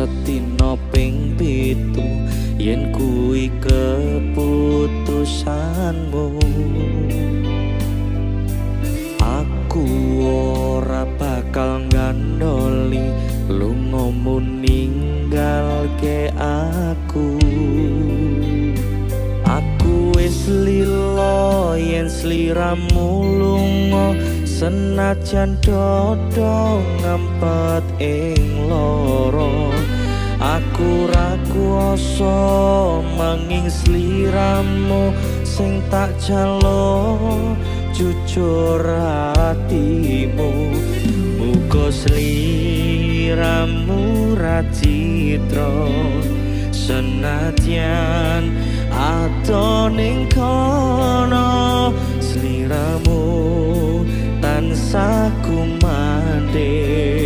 setino ping pitu yen kuwi keputusanmu. Aku ora bakal ngandoli lungamu ninggalke aku. Aku wis lilo yen sliramu lunga senajan dodo ngempet ing loro. Aku ra kuwasa manging sliramu sing tak jalo jujur hatimu. Muga sliramu ra citra senadyan ato ning kono. Sliramu tansah kumandhe